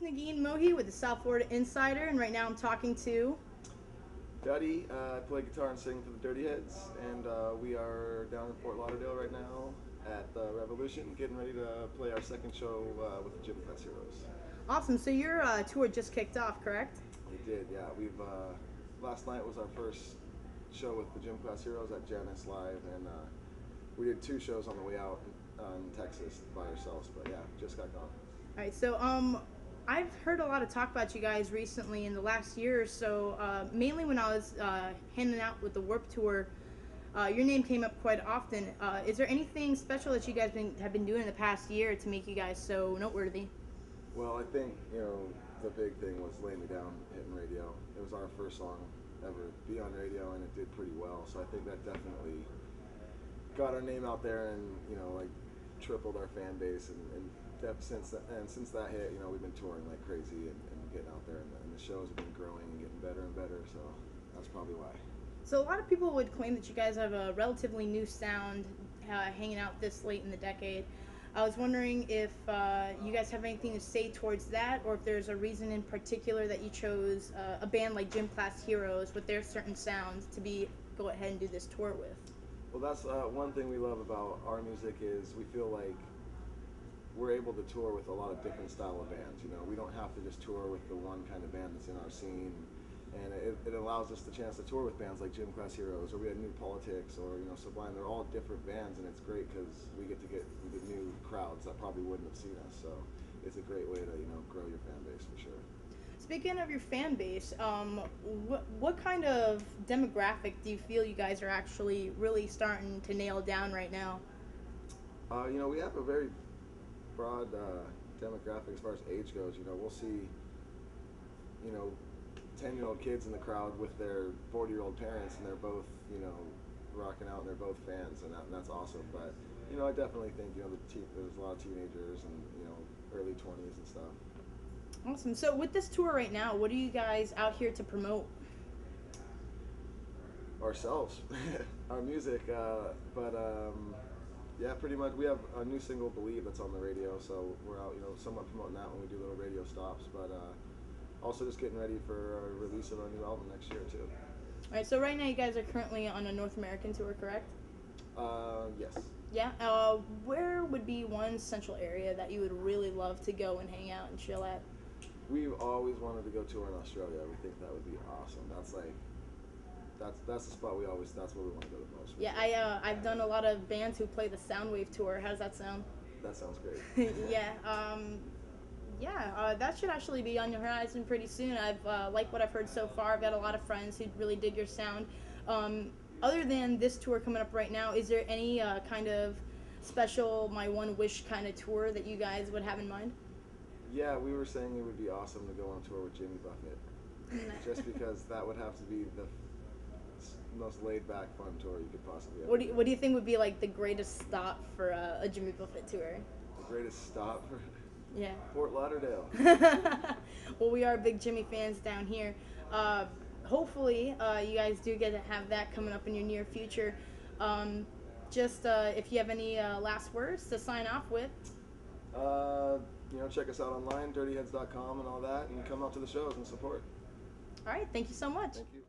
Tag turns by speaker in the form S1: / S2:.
S1: Nagin Mohi with the South Florida Insider, and right now I'm talking to.
S2: Duddy, I play guitar and sing for the Dirty Heads, and we are down in Fort Lauderdale right now at the Revolution, getting ready to play our second show with the Gym Class Heroes.
S1: Awesome. So your tour just kicked off, correct?
S2: We did, yeah. We've last night was our first show with the Gym Class Heroes at Janice Live, and we did two shows on the way out in Texas by ourselves. But yeah, just got gone.
S1: All right. So I've heard a lot of talk about you guys recently in the last year or so. Mainly when I was handing out with the Warp Tour, your name came up quite often. Is there anything special that you guys have been doing in the past year to make you guys so noteworthy?
S2: Well, I think the big thing was "Lay Me Down" hitting radio. It was our first song ever to be on radio, and it did pretty well. So I think that definitely got our name out there, and like tripled our fan base. And since that hit, we've been touring like crazy and getting out there, and the shows have been growing and getting better and better. So that's probably why.
S1: So a lot of people would claim that you guys have a relatively new sound, hanging out this late in the decade. I was wondering if you guys have anything to say towards that, or if there's a reason in particular that you chose a band like Gym Class Heroes with their certain sounds to go ahead and do this tour with.
S2: Well, that's one thing we love about our music is we feel like we're able to tour with a lot of different style of bands. We don't have to just tour with the one kind of band that's in our scene. And it allows us the chance to tour with bands like Gym Class Heroes, or we had New Politics, or Sublime. They're all different bands, and it's great because we get to get the new crowds that probably wouldn't have seen us. So it's a great way to grow your fan base for sure.
S1: Speaking of your fan base, what kind of demographic do you feel you guys are actually really starting to nail down right now?
S2: We have a very broad demographic as far as age goes. We'll see, 10-year-old kids in the crowd with their 40-year-old parents, and they're both, rocking out, and they're both fans, and that's awesome. But, I definitely think, there's a lot of teenagers and, early 20s and stuff.
S1: Awesome. So with this tour right now, what are you guys out here to promote?
S2: Ourselves, our music, yeah, pretty much. We have a new single, "Believe," that's on the radio, so we're out, somewhat promoting that when we do little radio stops, but also just getting ready for our release of our new album next year too.
S1: All right, so right now you guys are currently on a North American tour, correct?
S2: Yes.
S1: Yeah. Where would be one central area that you would really love to go and hang out and chill at?
S2: We've always wanted to go tour in Australia. We think that would be awesome. That's the spot that's where we want to go the most.
S1: Yeah, I've done a lot of bands who play the Soundwave tour. How does that sound?
S2: That sounds great.
S1: Yeah. That should actually be on your horizon pretty soon. I've like what I've heard so far. I've got a lot of friends who really dig your sound. Other than this tour coming up right now, is there any kind of special My One Wish kind of tour that you guys would have in mind?
S2: Yeah, we were saying it would be awesome to go on tour with Jimmy Buffett, just because that would have to be the most laid-back, fun tour you could possibly have.
S1: What do you think would be like the greatest stop for a Jimmy Buffett tour?
S2: The greatest stop for
S1: Yeah.
S2: Fort Lauderdale.
S1: Well, we are big Jimmy fans down here. Hopefully, you guys do get to have that coming up in your near future. If you have any last words to sign off with.
S2: Check us out online, dirtyheads.com and all that, and come out to the shows and support.
S1: All right, thank you so much.
S2: Thank you.